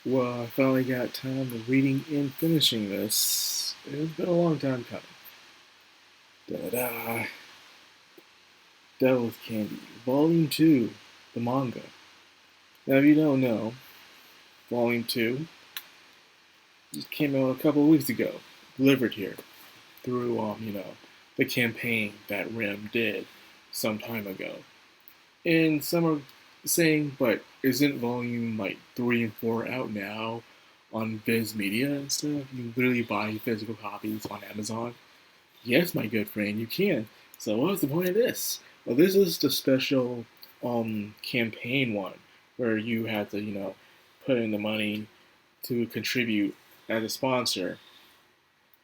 Well, I finally got time to reading and finishing this. It's been a long time coming. Da-da. Devil's Candy, Volume 2, the manga. Now, if you don't know, Volume 2 just came out a couple of weeks ago, delivered here through, the campaign that Rim did some time ago. And some are saying, but isn't Volume like 3 and 4 out now on Viz Media and stuff? You can literally buy physical copies on Amazon. Yes, my good friend, you can. So what's the point of this? Well, this is the special campaign one where you have to, put in the money to contribute as a sponsor,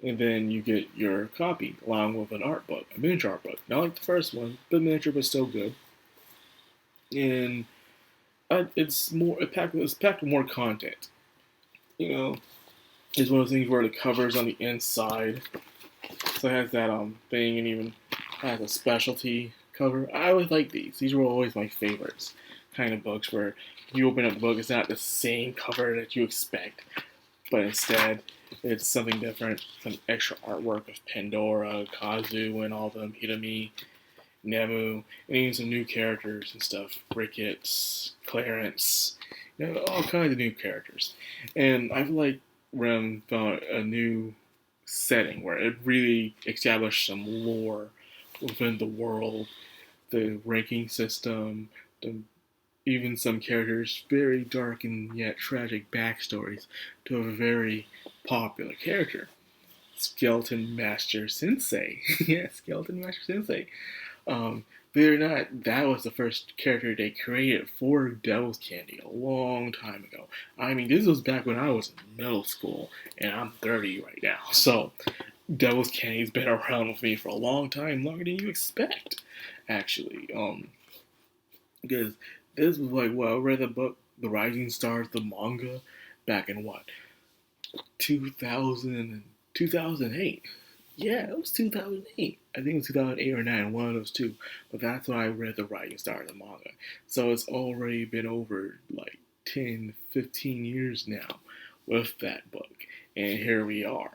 and then you get your copy along with an art book, a miniature art book. Not like the first one, but miniature, but still good. And it's packed with more content. You know, it's one of those things where the covers on the inside, so it has that thing, and even has a specialty cover. I always like these. These were always my favorites. Kind of books where you open up the book, it's not the same cover that you expect, but instead it's something different, some extra artwork of Pandora, Kazu, and all of them, Hitami, Nemu, and even some new characters and stuff. Ricketts, Clarence, all kinds of new characters. And I feel like Rem found a new setting where it really established some lore within the world, the ranking system, the, even some characters' very dark and yet tragic backstories to a very popular character. Skeleton Master Sensei. Yeah, Skeleton Master Sensei. Believe it or not, that was the first character they created for Devil's Candy a long time ago. I mean, this was back when I was in middle school, and I'm 30 right now. So, Devil's Candy's been around with me for a long time, longer than you expect, actually. Because this was like, well, I read the book, The Rising Stars, the manga, back in what, 2000, 2008. Yeah, it was 2008. I think it was 2008 or 9, one of those two. But that's when I read The Rising Star, the manga. So it's already been over like 10, 15 years now with that book. And here we are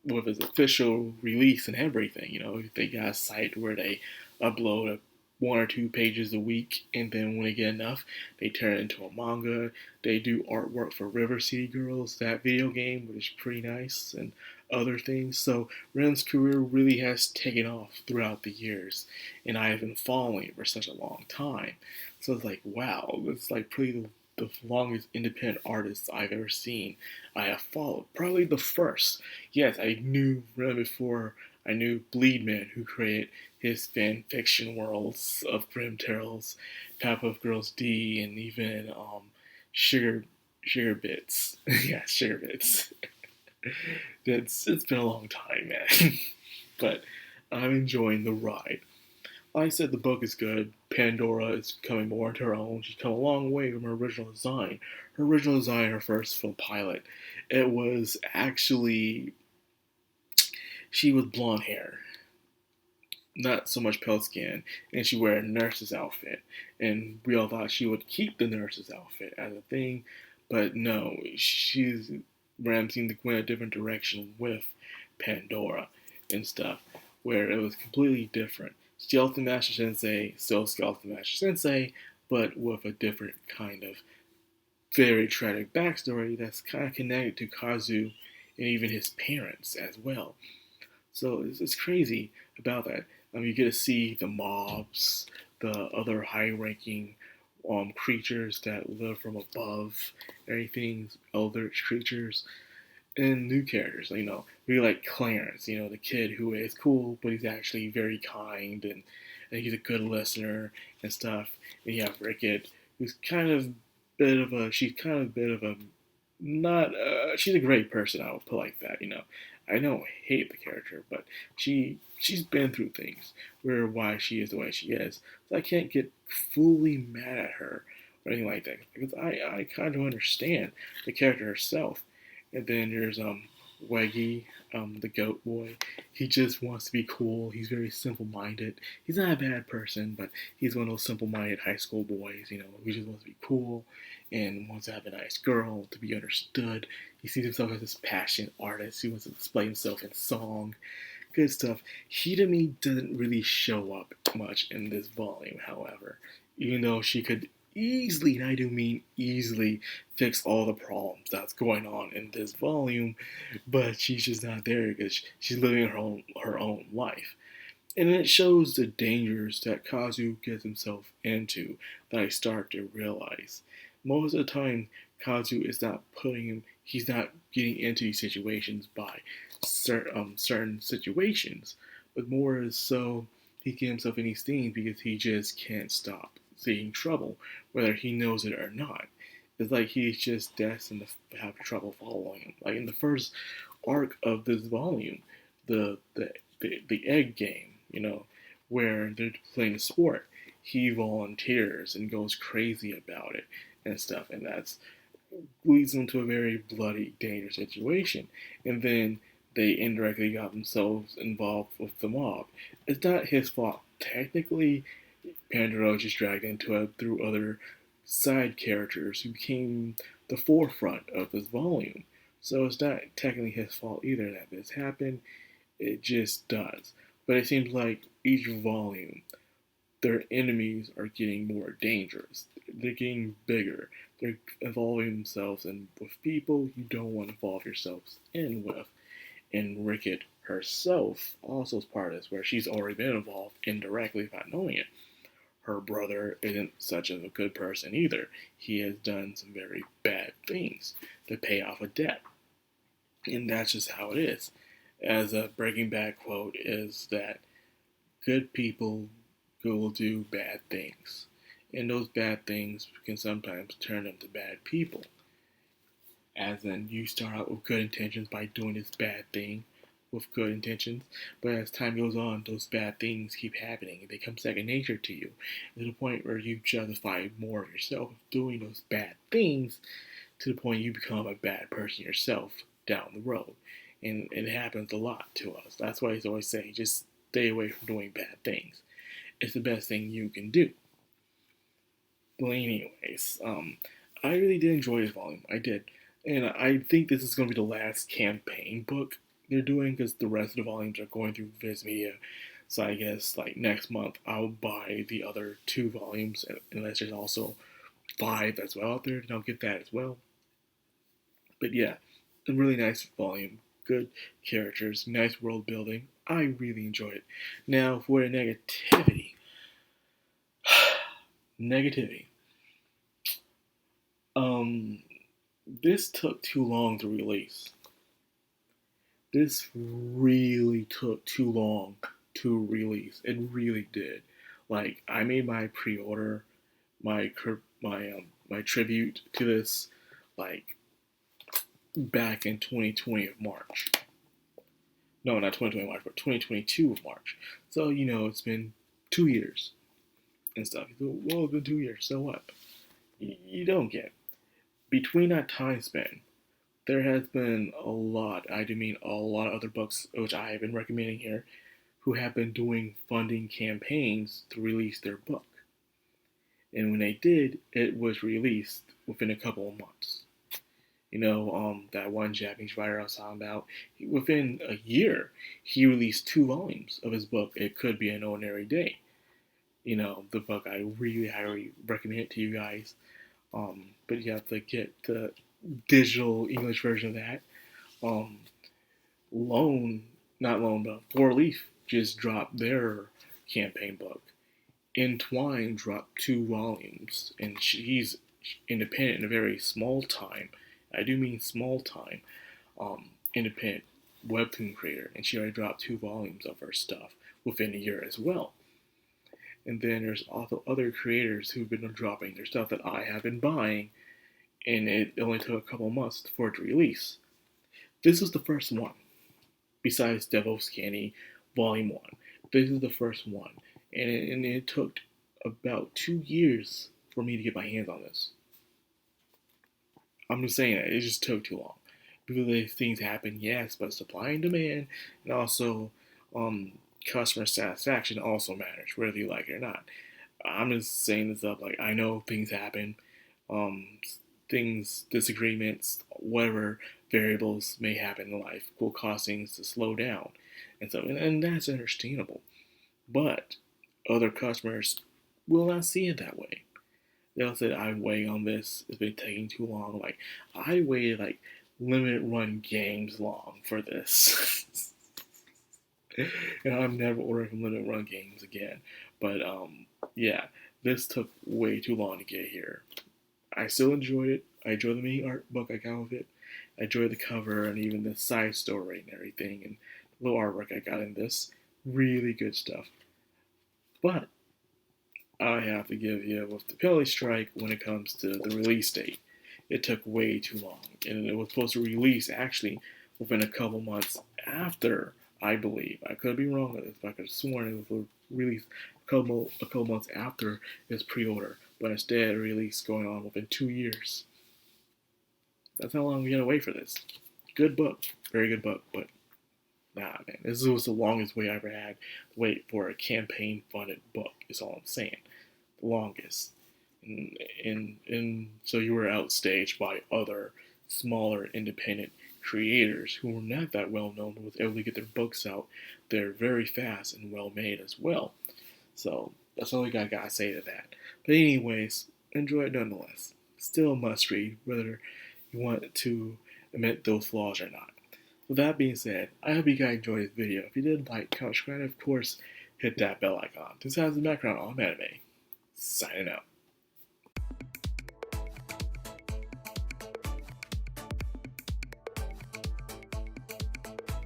with its official release and everything. They got a site where they upload one or two pages a week, and then when they get enough, they turn it into a manga. They do artwork for River City Girls, that video game, which is pretty nice, and other things. So Ren's career really has taken off throughout the years, and I have been following it for such a long time. So it's like, wow, it's like pretty the longest independent artist I've ever seen. I have followed. Probably the first. Yes, I knew Ren before I knew Bleedman, who created his fan fiction worlds of Grim Tales, Powerpuff Girls D, and even Sugar Sugar Bits. Yeah, Sugar Bits. It's been a long time, man. But I'm enjoying the ride. Like I said, the book is good. Pandora is coming more into her own. She's come a long way from her original design. Her original design, her first film pilot, it was actually she was blonde hair, not so much pale skin, and she wore a nurse's outfit. And we all thought she would keep the nurse's outfit as a thing, but no, she's Ram seemed to go in a different direction with Pandora and stuff, where it was completely different. Skeleton Master Sensei, still Skeleton Master Sensei, but with a different kind of very tragic backstory that's kind of connected to Kazu and even his parents as well. So it's crazy about that. You get to see the mobs, the other high-ranking creatures that live from above, everything, eldritch creatures, and new characters. We like Clarence, the kid who is cool, but he's actually very kind, and he's a good listener and stuff. And you have Ricket, who's kind of she's kind of a bit of a, not, she's a great person, I would put like that. I don't hate the character, but she's been through things where why she is the way she is. So I can't get fully mad at her or anything like that because I kind of understand the character herself. And then there's Weggy, the goat boy. He just wants to be cool. He's very simple-minded. He's not a bad person, but he's one of those simple-minded high school boys, who just wants to be cool and wants to have a nice girl, to be understood. He sees himself as this passionate artist. He wants to display himself in song. Good stuff. He, to me, doesn't really show up much in this volume, however. Even though she could easily, and I do mean easily, fix all the problems that's going on in this volume, but she's just not there because she's living her own life. And it shows the dangers that Kazu gets himself into that I start to realize. Most of the time, Kazu is not he's not getting into these situations by certain situations, but more is so he gets himself in these things because he just can't stop seeing trouble, whether he knows it or not. It's like he's just destined to have trouble following him. Like in the first arc of this volume, the egg game, where they're playing a sport, he volunteers and goes crazy about it and stuff, and that's leads them to a very bloody, dangerous situation. And then they indirectly got themselves involved with the mob. It's not his fault technically. Pandora just dragged into it through other side characters who became the forefront of this volume. So it's not technically his fault either that this happened. It just does. But it seems like each volume, their enemies are getting more dangerous. They're getting bigger. They're involving themselves in with people you don't want to involve yourselves in with. And Ricket herself also is part of this, where she's already been involved indirectly without knowing it. Her brother isn't such a good person either. He has done some very bad things to pay off a debt. And that's just how it is. As a Breaking Bad quote is that good people will do bad things. And those bad things can sometimes turn them to bad people. As in, you start out with good intentions by doing this bad thing with good intentions, but as time goes on, those bad things keep happening. They become second nature to you, to the point where you justify more of yourself doing those bad things, to the point you become a bad person yourself down the road. And it happens a lot to us. That's why he's always saying, just stay away from doing bad things. It's the best thing you can do. Well, anyways, I really did enjoy this volume. I did. And I think this is going to be the last campaign book they're doing because the rest of the volumes are going through Viz Media. So I guess like next month I'll buy the other 2 volumes, unless there's also 5 as well out there, and I'll get that as well. But yeah, a really nice volume, good characters, nice world building. I really enjoyed it. Now for the negativity. Negativity. This took too long to release. This really took too long to release. It really did. Like I made my pre-order, my tribute to this, like back in 2020 of March. No, not 2020 March, but 2022 of March. So it's been 2 years and stuff. Well, it's been 2 years. So what? You don't get. Between that time span, there has been a lot, I do mean a lot of other books, which I have been recommending here, who have been doing funding campaigns to release their book. And when they did, it was released within a couple of months. That one Japanese writer I was talking about, within a year, he released 2 volumes of his book, It Could Be an Ordinary Day. The book I really highly recommend to you guys. But you have to get the digital English version of that. Um, not Lone, but Four Leaf just dropped their campaign book. Entwine dropped 2 volumes, and she's independent in a very small time. I do mean small time. Independent webtoon creator, and she already dropped 2 volumes of her stuff within a year as well. And then there's also other creators who've been dropping their stuff that I have been buying, and it only took a couple months for it to release. This was the first one, besides Devil's Candy Volume 1. This is the first one, and it took about 2 years for me to get my hands on this. I'm just saying that, it just took too long. do these things happen? Yes, but supply and demand, and also um, customer satisfaction also matters, whether you like it or not. I'm just saying this up like I know things happen, um, things, disagreements, whatever variables may happen in life will cause things to slow down, and so and that's understandable. But other customers will not see it that way. They'll say I'm waiting on this. It's been taking too long. Like I waited like limited run games long for this. And I'm never ordering from limited run games again. But yeah, this took way too long to get here. I still enjoyed it. I enjoyed the mini art book I got with it. I enjoyed the cover and even the side story and everything and the little artwork I got in this. Really good stuff. But I have to give you with the penalty strike when it comes to the release date. It took way too long, and it was supposed to release actually within a couple months after. I believe I could be wrong on this, but I could have sworn it was released a couple months after its pre-order, but instead it released going on within 2 years. That's how long we gotta wait for this. Good book, very good book, but nah, man, this was the longest wait I ever had to wait for a campaign-funded book. Is all I'm saying. The longest. And so you were outstaged by other smaller independent creators who were not that well known but was able to get their books out. They're very fast and well made as well. So that's all I gotta say to that. But anyways, enjoy it nonetheless. Still a must read, whether you want to admit those flaws or not. With that being said, I hope you guys enjoyed this video. If you did, like, comment, subscribe, and of course, hit that bell icon. This has the background on anime. Signing out.